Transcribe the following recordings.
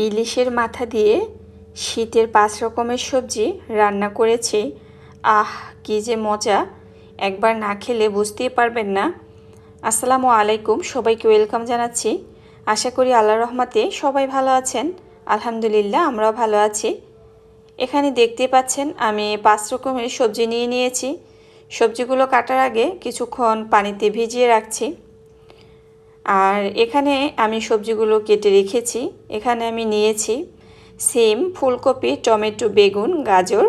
ইলিশের মাথা দিয়ে শীতের 5 রকমের সবজি রান্না করেছি। আহ, কি যে মজা! একবার না খেলে বুঝতেই পারবেন না। আসসালামু আলাইকুম, সবাইকে ওয়েলকাম জানাচ্ছি। আশা করি আল্লাহর রহমতে সবাই ভালো আছেন। আলহামদুলিল্লাহ, আমরাও ভালো আছি। এখানে দেখতে পাচ্ছেন আমি 5 রকমের সবজি নিয়ে নিয়েছি। সবজিগুলো কাটার আগে কিছুক্ষণ পানিতে ভিজিয়ে রাখছি। আর এখানে আমি সবজিগুলো কেটে রেখেছি। এখানে আমি নিয়েছি সিম, ফুলকপি, টমেটো, বেগুন, গাজর।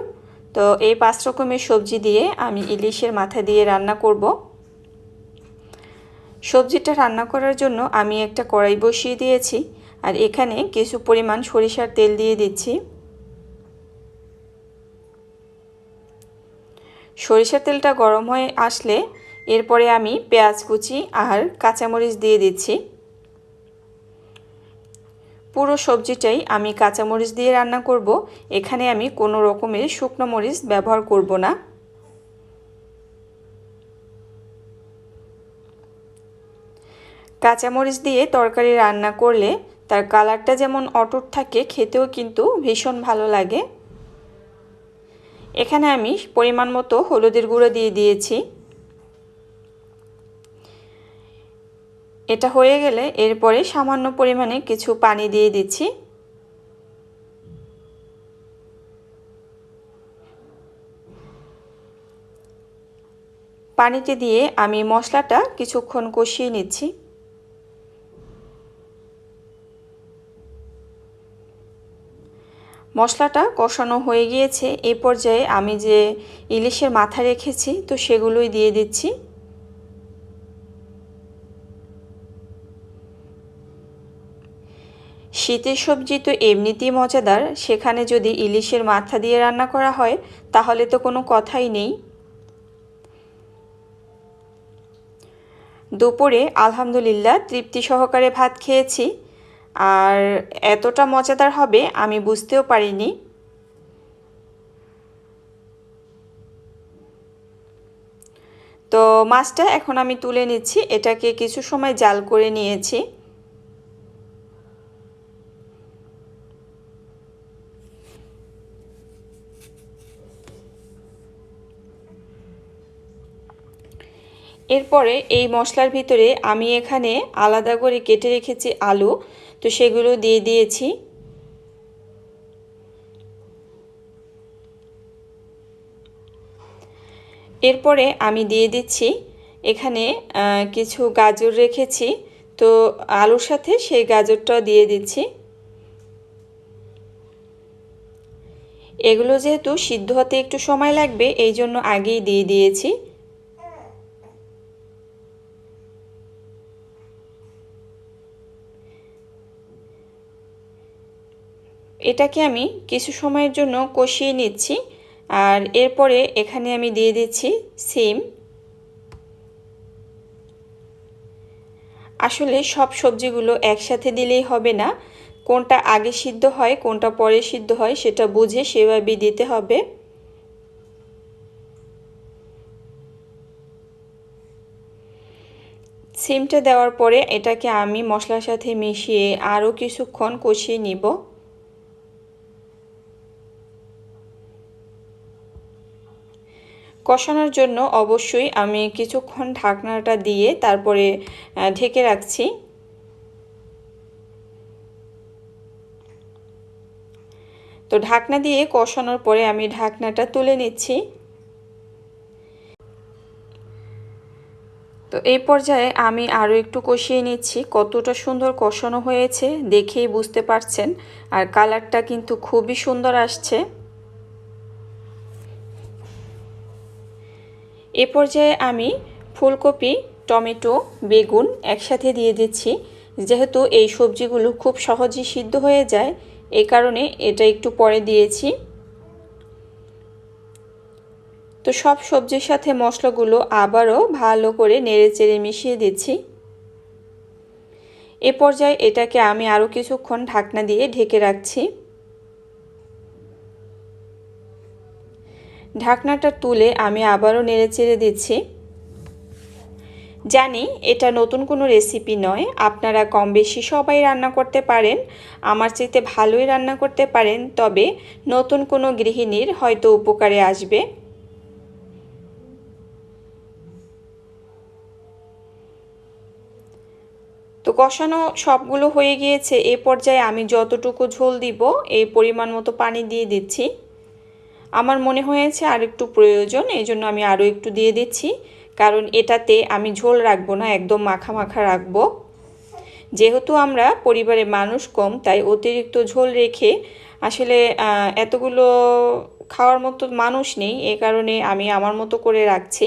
তো এই 5 রকমের সবজি দিয়ে আমি ইলিশের মাথা দিয়ে রান্না করব। সবজিটা রান্না করার জন্য আমি একটা কড়াই বসিয়ে দিয়েছি। আর এখানে কিছু পরিমাণ সরিষার তেল দিয়ে দিচ্ছি। সরিষার তেলটা গরম হয়ে আসলে এরপরে আমি পেঁয়াজ কুচি আর কাঁচামরিচ দিয়ে দিচ্ছি। পুরো সবজিটাই আমি কাঁচামরিচ দিয়ে রান্না করব। এখানে আমি কোনো রকমের শুকনো মরিচ ব্যবহার করব না। কাঁচামরিচ দিয়ে তরকারি রান্না করলে তার কালারটা যেমন অটুট থাকে, খেতেও কিন্তু ভীষণ ভালো লাগে। এখানে আমি পরিমাণ মতো হলুদের গুঁড়ো দিয়ে দিয়েছি। এটা হয়ে গেলে এরপরে সামান্য পরিমাণে কিছু পানি দিয়ে দিচ্ছি। পানিতে দিয়ে আমি মশলাটা কিছুক্ষণ কষিয়ে নিচ্ছি। মশলাটা কষানো হয়ে গিয়েছে। এই পর্যায়ে আমি যে ইলিশের মাথা রেখেছি তো সেগুলোই দিয়ে দিচ্ছি। শীতের সবজি তো এমনিতেই মজাদার, সেখানে যদি ইলিশের মাথা দিয়ে রান্না করা হয় তাহলে তো কোনো কথাই নেই। দুপুরে আলহামদুলিল্লাহ তৃপ্তি সহকারে ভাত খেয়েছি। আর এতটা মজাদার হবে আমি বুঝতেও পারিনি। তো মাছটা এখন আমি তুলে নিচ্ছি। এটাকে কিছু সময় জাল করে নিয়েছি। এরপরে এই মশলার ভিতরে আমি এখানে আলাদা করে কেটে রেখেছি আলু, তো সেগুলো দিয়ে দিয়েছি। এরপরে আমি দিয়ে দিচ্ছি এখানে কিছু গাজর রেখেছি, তো আলুর সাথে সেই গাজরটাও দিয়ে দিচ্ছি। এগুলো যেহেতু সিদ্ধ হতে একটু সময় লাগবে, এই জন্য আগেই দিয়ে দিয়েছি। এটাকে আমি কিছু সময়ের জন্য কষিয়ে নিচ্ছি। আর এরপরে এখানে আমি দিয়ে দিচ্ছি সিম। আসলে সব সবজিগুলো একসাথে দিলেই হবে না, কোনটা আগে সিদ্ধ হয় কোনটা পরে সিদ্ধ হয় সেটা বুঝে সেভাবে দিতে হবে। সিমটা দেওয়ার পরে এটাকে আমি মশলার সাথে মিশিয়ে আরও কিছুক্ষণ কষিয়ে নিব। কষানোর জন্য অবশ্যই আমি কিছুক্ষণ ঢাকনাটা দিয়ে তারপরে ঢেকে রাখছি। তো ঢাকনা দিয়ে কষানোর পরে আমি ঢাকনাটা তুলে নিচ্ছি। তো এই পর্যায়ে আমি আরও একটু কষিয়ে নিচ্ছি। কতটা সুন্দর কষানো হয়েছে দেখেই বুঝতে পারছেন। আর কালারটা কিন্তু খুবই সুন্দর আসছে। এ পর্যায়ে আমি ফুলকপি, টমেটো, বেগুন একসাথে দিয়ে দিচ্ছি। যেহেতু এই সবজিগুলো খুব সহজেই সিদ্ধ হয়ে যায়, এই কারণে এটা একটু পরে দিয়েছি। তো সব সবজির সাথে মশলাগুলো আবারও ভালো করে নেড়েচেড়ে মিশিয়ে দিচ্ছি। এ পর্যায়ে এটাকে আমি আরও কিছুক্ষণ ঢাকনা দিয়ে ঢেকে রাখছি। ঢাকনাটা তুলে আমি আবারও নেড়েচেড়ে দিচ্ছি। জানি এটা নতুন কোনো রেসিপি নয়, আপনারা কম বেশি সবাই রান্না করতে পারেন, আমার চাইতে ভালোই রান্না করতে পারেন, তবে নতুন কোনো গৃহিণীর হয়তো উপকারে আসবে। তো কষানো সবগুলো হয়ে গিয়েছে। এই পর্যায়ে আমি যতটুকু ঝোল দিব এই পরিমাণ মতো পানি দিয়ে দিচ্ছি। আমার মনে হয়েছে আর একটু প্রয়োজন, এই জন্য আমি আরও একটু দিয়ে দিচ্ছি, কারণ এটাতে আমি ঝোল রাখবো না, একদম মাখা মাখা রাখবো। যেহেতু আমরা পরিবারে মানুষ কম, তাই অতিরিক্ত ঝোল রেখে আসলে এতগুলো খাওয়ার মতো মানুষ নেই, এ কারণে আমি আমার মতো করে রাখছি।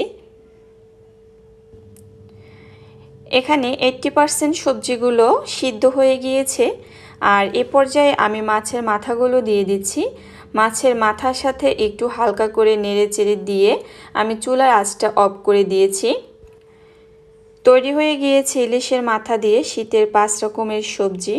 এখানে 80% সবজিগুলো সিদ্ধ হয়ে গিয়েছে, আর এ পর্যায়ে আমি মাছের মাথাগুলো দিয়ে দিচ্ছি। মাছের মাথার সাথে একটু হালকা করে নেড়ে চেড়ে দিয়ে আমি চুলার আঁচটা অফ করে দিয়েছি। তৈরি হয়ে গিয়েছে ইলিশের মাথা দিয়ে শীতের 5 রকমের সবজি।